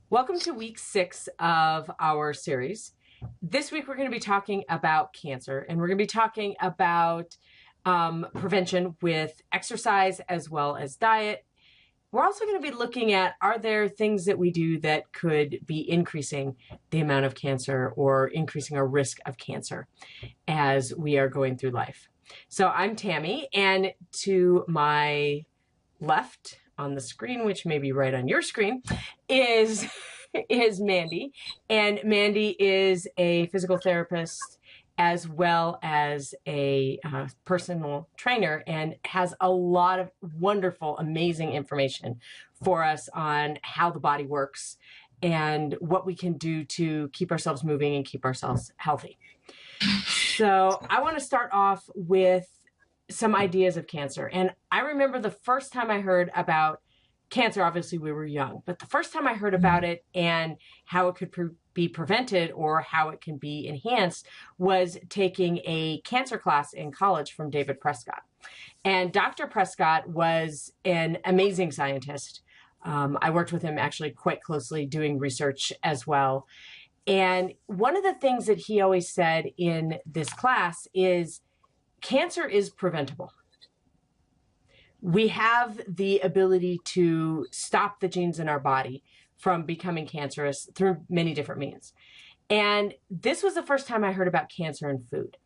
Welcome to week 6 of our series. This week, we're going to be talking about cancer, and we're going to be talking about prevention with exercise as well as diet. We're also going to be looking at, are there things that we do that could be increasing the amount of cancer or increasing our risk of cancer as we are going through life. So I'm Tammy, and to my left on the screen, which may be right on your screen, is Mandy. And Mandy is a physical therapist as well as a personal trainer and has a lot of wonderful, amazing information for us on how the body works and what we can do to keep ourselves moving and keep ourselves healthy. So I want to start off with some ideas of cancer. And I remember the first time I heard about cancer, obviously we were young, but the first time I heard about it and how it could be prevented or how it can be enhanced was taking a cancer class in college from David Prescott. And Dr. Prescott was an amazing scientist. I worked with him actually quite closely doing research as well. And one of the things that he always said in this class is cancer is preventable. We have the ability to stop the genes in our body from becoming cancerous through many different means. And this was the first time I heard about cancer in food.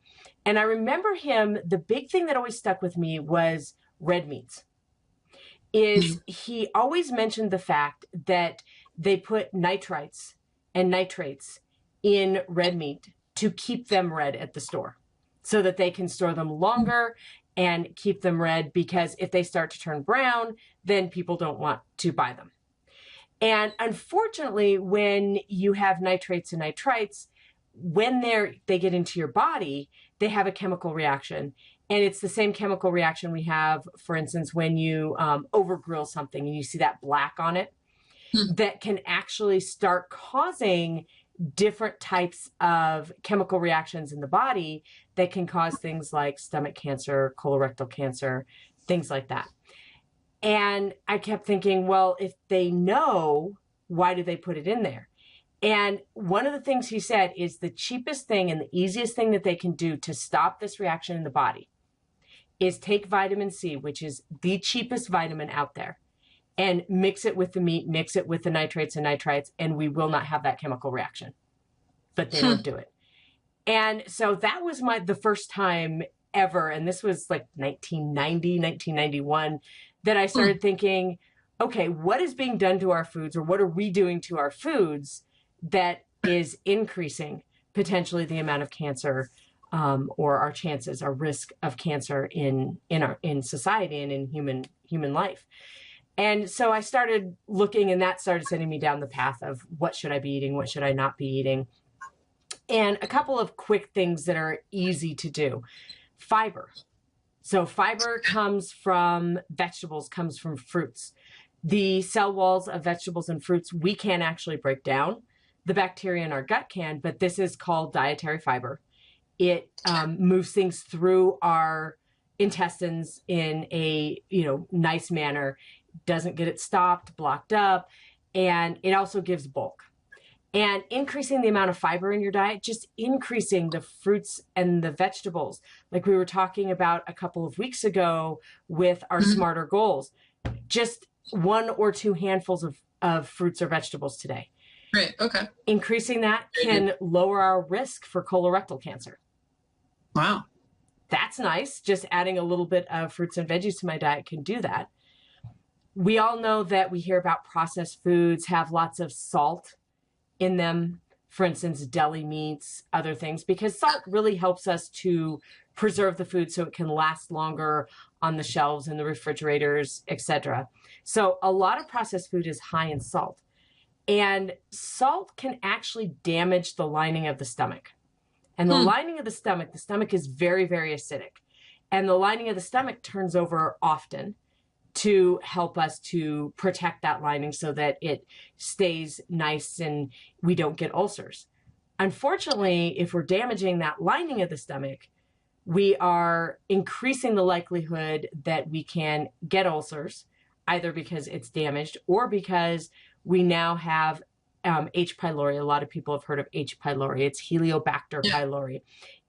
And I remember him, the big thing that always stuck with me was red meats. He always mentioned the fact that they put nitrites and nitrates in red meat to keep them red at the store so that they can store them longer and keep them red, because if they start to turn brown, then people don't want to buy them. And unfortunately, when you have nitrates and nitrites, when they get into your body, they have a chemical reaction. And it's the same chemical reaction we have, for instance, when you over-grill something and you see that black on it, that can actually start causing different types of chemical reactions in the body that can cause things like stomach cancer, colorectal cancer, things like that. And I kept thinking, well, if they know, why do they put it in there? And one of the things he said is the cheapest thing and the easiest thing that they can do to stop this reaction in the body is take vitamin C, which is the cheapest vitamin out there, and mix it with the meat, mix it with the nitrates and nitrites, and we will not have that chemical reaction. But they don't do it. And so that was the first time ever, and this was like 1990, 1991, that I started thinking, okay, what is being done to our foods, or what are we doing to our foods that is increasing potentially the amount of cancer or our chances, our risk of cancer in society and in human life. And so I started looking, and that started sending me down the path of what should I be eating, what should I not be eating. And a couple of quick things that are easy to do. Fiber. So fiber comes from vegetables, comes from fruits. The cell walls of vegetables and fruits, we can't actually break down. The bacteria in our gut can, but this is called dietary fiber. It moves things through our intestines in a nice manner, doesn't get it stopped, blocked up, and it also gives bulk. And increasing the amount of fiber in your diet, just increasing the fruits and the vegetables, like we were talking about a couple of weeks ago with our smarter goals, just 1 or 2 handfuls of fruits or vegetables today. Right. Okay. Increasing that can lower our risk for colorectal cancer. Wow. That's nice. Just adding a little bit of fruits and veggies to my diet can do that. We all know that we hear about processed foods have lots of salt in them, for instance, deli meats, other things, because salt really helps us to preserve the food so it can last longer on the shelves in the refrigerators, etc. So a lot of processed food is high in salt, and salt can actually damage the lining of the stomach. And the lining of the stomach is very, very acidic. And the lining of the stomach turns over often to help us to protect that lining so that it stays nice and we don't get ulcers. Unfortunately, if we're damaging that lining of the stomach, we are increasing the likelihood that we can get ulcers, either because it's damaged or because we now have H. pylori. A lot of people have heard of H. pylori. It's Heliobacter Yeah. pylori.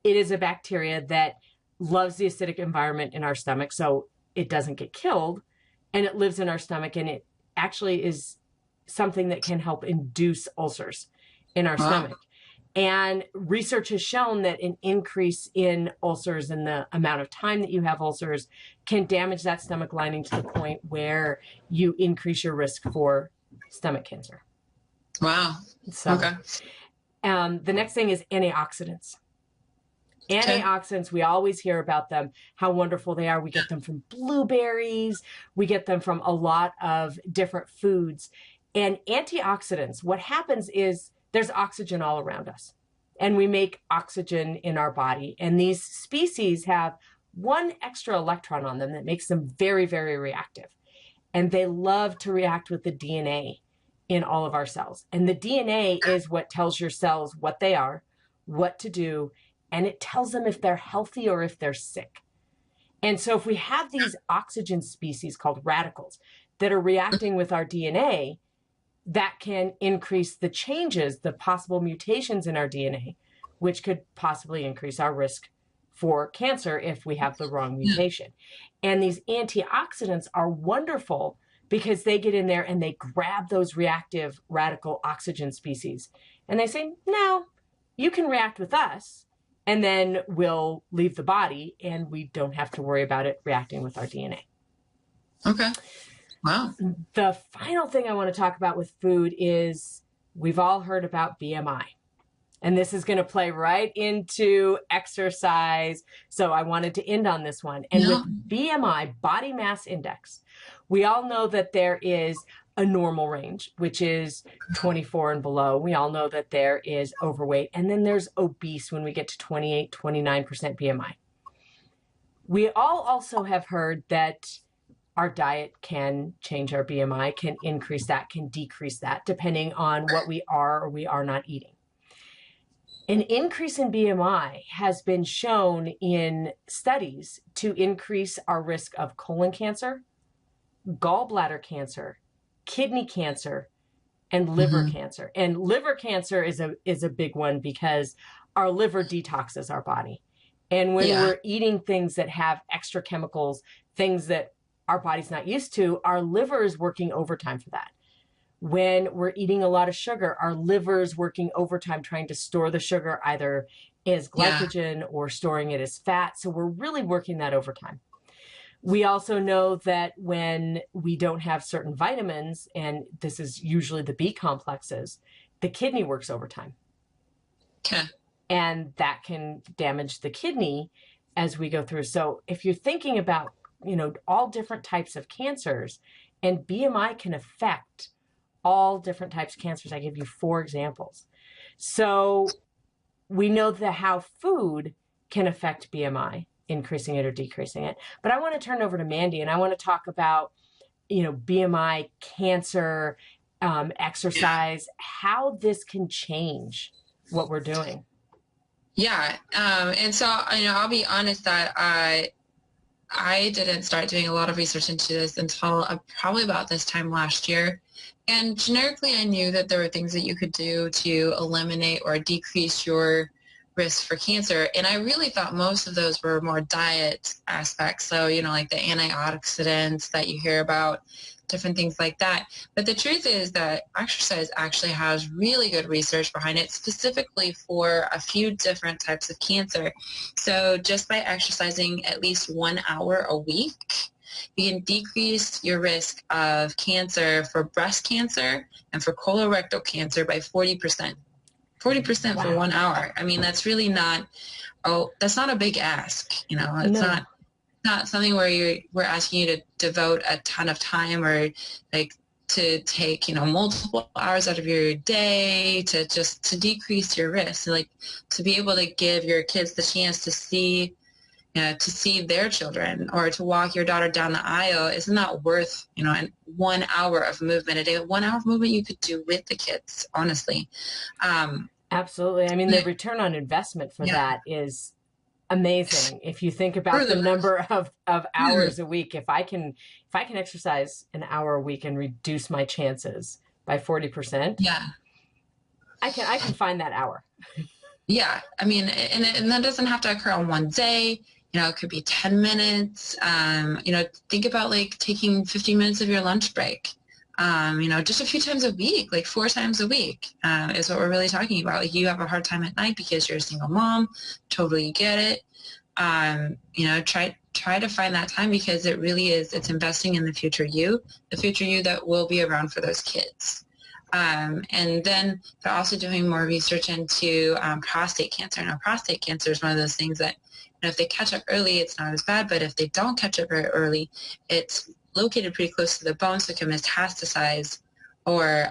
It is a bacteria that loves the acidic environment in our stomach, so it doesn't get killed, and it lives in our stomach, and it actually is something that can help induce ulcers in our Wow. stomach. And research has shown that an increase in ulcers and the amount of time that you have ulcers can damage that stomach lining to the point where you increase your risk for stomach cancer. Wow. So, Okay. the next thing is antioxidants. Okay. Antioxidants, we always hear about them, how wonderful they are. We get them from blueberries. We get them from a lot of different foods. And antioxidants, what happens is there's oxygen all around us, and we make oxygen in our body. And these species have one extra electron on them that makes them very, very reactive. And they love to react with the DNA in all of our cells. And the DNA is what tells your cells what they are, what to do, and it tells them if they're healthy or if they're sick. And so if we have these oxygen species called radicals that are reacting with our DNA, that can increase the changes, the possible mutations in our DNA, which could possibly increase our risk for cancer if we have the wrong mutation. And these antioxidants are wonderful because they get in there and they grab those reactive radical oxygen species. And they say, no, you can react with us, and then we'll leave the body and we don't have to worry about it reacting with our DNA. Okay. Wow. The final thing I want to talk about with food is we've all heard about BMI. And this is going to play right into exercise. So I wanted to end on this one. And with BMI, body mass index, we all know that there is a normal range, which is 24 and below. We all know that there is overweight. And then there's obese when we get to 28, 29% BMI. We all also have heard that our diet can change our BMI, can increase that, can decrease that, depending on what we are or we are not eating. An increase in BMI has been shown in studies to increase our risk of colon cancer, gallbladder cancer, kidney cancer, and liver cancer. And liver cancer is a big one because our liver detoxes our body. And when we're eating things that have extra chemicals, things that our body's not used to, our liver is working overtime for that. When we're eating a lot of sugar, our liver is working overtime trying to store the sugar either as glycogen or storing it as fat. So we're really working that overtime. We also know that when we don't have certain vitamins, and this is usually the B complexes, the kidney works overtime. Okay. And that can damage the kidney as we go through. So if you're thinking about, all different types of cancers, and BMI can affect all different types of cancers. I give you 4 examples. So we know that how food can affect BMI, increasing it or decreasing it. But I want to turn over to Mandy, and I want to talk about, BMI, cancer, exercise, how this can change what we're doing. Yeah. And so, I'll be honest that I didn't start doing a lot of research into this until probably about this time last year. And generically, I knew that there were things that you could do to eliminate or decrease your risk for cancer. And I really thought most of those were more diet aspects. So, like the antioxidants that you hear about, different things like that. But the truth is that exercise actually has really good research behind it, specifically for a few different types of cancer. So just by exercising at least 1 hour a week, you can decrease your risk of cancer for breast cancer and for colorectal cancer by 40%. 40% for 1 hour. I mean, that's really not, that's not a big ask. It's not something where we're asking you to devote a ton of time or to take, multiple hours out of your day to decrease your risk, to be able to give your kids the chance to see their children or to walk your daughter down the aisle. Isn't that worth, 1 hour of movement a day? 1 hour of movement you could do with the kids, honestly. Absolutely. I mean, the return on investment for that is amazing. If you think about the number of hours a week, if I can exercise an hour a week and reduce my chances by 40%, I can find that hour. Yeah, I mean, and that doesn't have to occur on one day. It could be 10 minutes. Think about like taking 15 minutes of your lunch break. Just a few times a week, like 4 times a week, is what we're really talking about. Like you have a hard time at night because you're a single mom, totally get it. Try to find that time because it really is, it's investing in the future you that will be around for those kids. And then they're also doing more research into prostate cancer. Now, prostate cancer is one of those things that, if they catch up early, it's not as bad, but if they don't catch up very early, it's located pretty close to the bone, so it can metastasize or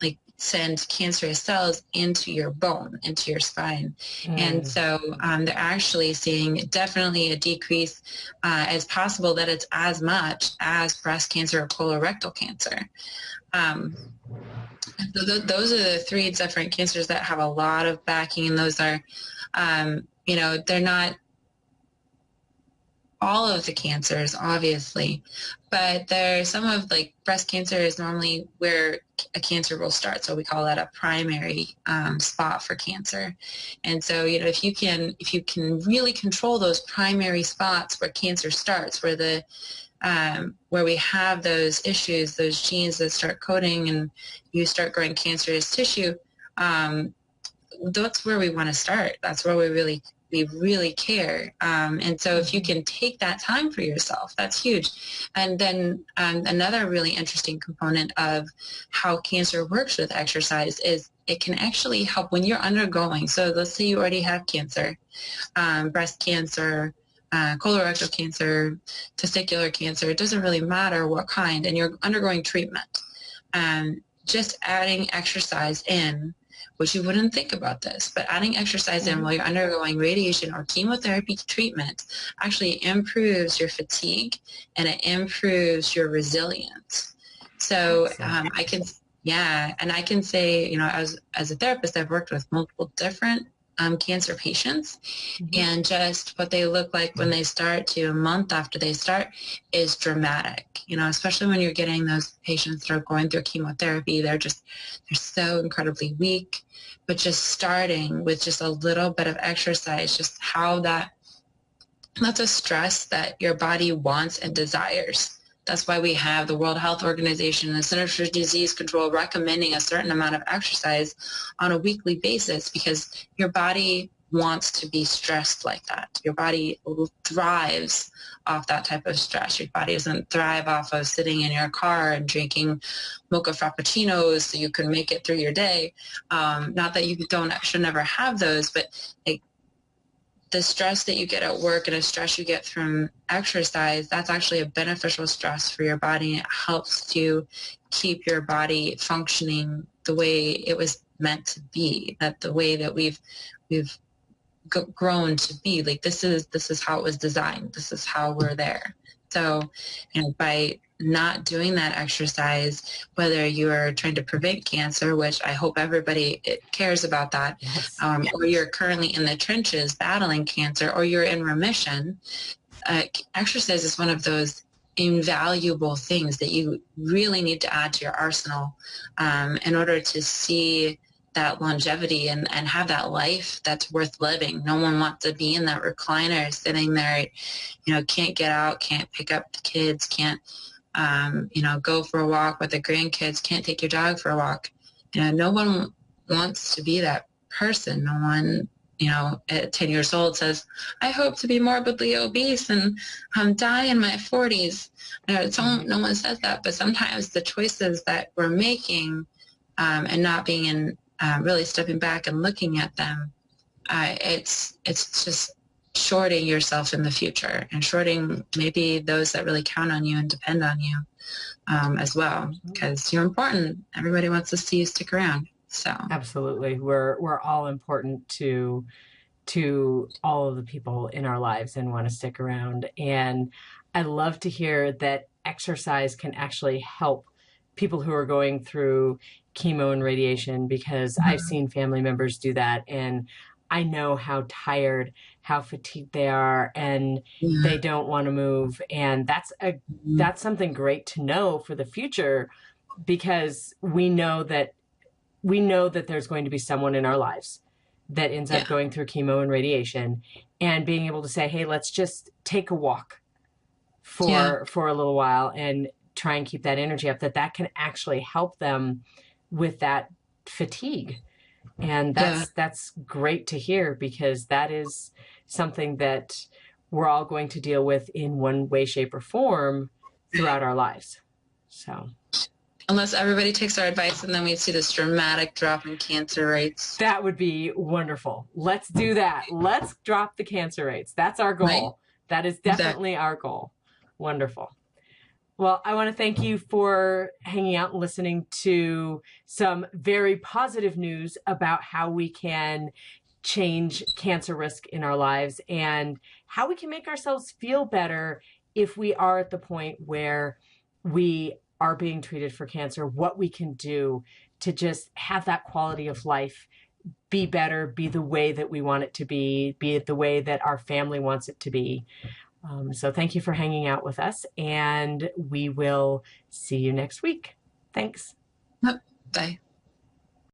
like send cancerous cells into your bone, into your spine. And so they're actually seeing definitely a decrease as possible that it's as much as breast cancer or colorectal cancer. So those are the three different cancers that have a lot of backing, and those are, they're not all of the cancers, obviously, but there's some of like breast cancer is normally where a cancer will start. So we call that a primary spot for cancer. And so, if you can really control those primary spots where cancer starts, where we have those issues, those genes that start coding and you start growing cancerous tissue, that's where we want to start. That's where we really care. And so if you can take that time for yourself, that's huge. And then another really interesting component of how cancer works with exercise is it can actually help when you're undergoing. So let's say you already have cancer, breast cancer, colorectal cancer, testicular cancer, it doesn't really matter what kind, and you're undergoing treatment. Just adding exercise in, which you wouldn't think about this, but adding exercise in while you're undergoing radiation or chemotherapy treatment actually improves your fatigue and it improves your resilience. So I can say, as a therapist, I've worked with multiple different cancer patients, and just what they look like when they start to a month after they start is dramatic, especially when you're getting those patients that are going through chemotherapy. They're so incredibly weak, but just starting with just a little bit of exercise, just how that's a stress that your body wants and desires. That's why we have the World Health Organization and the Center for Disease Control recommending a certain amount of exercise on a weekly basis, because your body wants to be stressed like that. Your body thrives off that type of stress. Your body doesn't thrive off of sitting in your car and drinking mocha frappuccinos so you can make it through your day. Not that you should never have those, but the stress that you get at work and the stress you get from exercise, that's actually a beneficial stress for your body. It helps to keep your body functioning the way it was meant to be, that the way that we've grown to be. Like this is how it was designed. This is how we're there. So, by not doing that exercise, whether you're trying to prevent cancer, which I hope everybody cares about that, or you're currently in the trenches battling cancer, or you're in remission, exercise is one of those invaluable things that you really need to add to your arsenal in order to see that longevity and have that life that's worth living. No one wants to be in that recliner sitting there, can't get out, can't pick up the kids, can't, go for a walk with the grandkids, can't take your dog for a walk. No one wants to be that person. No one, at 10 years old says, I hope to be morbidly obese and die in my 40s. No one says that, but sometimes the choices that we're making and not being in really stepping back and looking at them, it's just shorting yourself in the future and shorting maybe those that really count on you and depend on you as well, because you're important. Everybody wants to see you stick around. So absolutely, we're all important to all of the people in our lives and want to stick around. And I love to hear that exercise can actually help people who are going through chemo and radiation, because I've seen family members do that, and I know how tired, how fatigued they are, and they don't want to move. And that's something great to know for the future, because we know that we know that there's going to be someone in our lives that ends up Yeah. going through chemo and radiation, and being able to say, hey, let's just take a walk Yeah. for a little while and try and keep that energy up, that can actually help them with that fatigue. And Yeah. that's great to hear, because that is something that we're all going to deal with in one way, shape, or form throughout our lives. So Unless everybody takes our advice and then we see this dramatic drop in cancer rates. that would be wonderful. Let's do that. Let's drop the cancer rates. That's our goal. Right? That is definitely our goal. Wonderful. Well, I want to thank you for hanging out and listening to some very positive news about how we can change cancer risk in our lives and how we can make ourselves feel better if we are at the point where we are being treated for cancer, what we can do to just have that quality of life be better, be the way that we want it to be it the way that our family wants it to be. So thank you for hanging out with us, and we will see you next week. Thanks. Bye.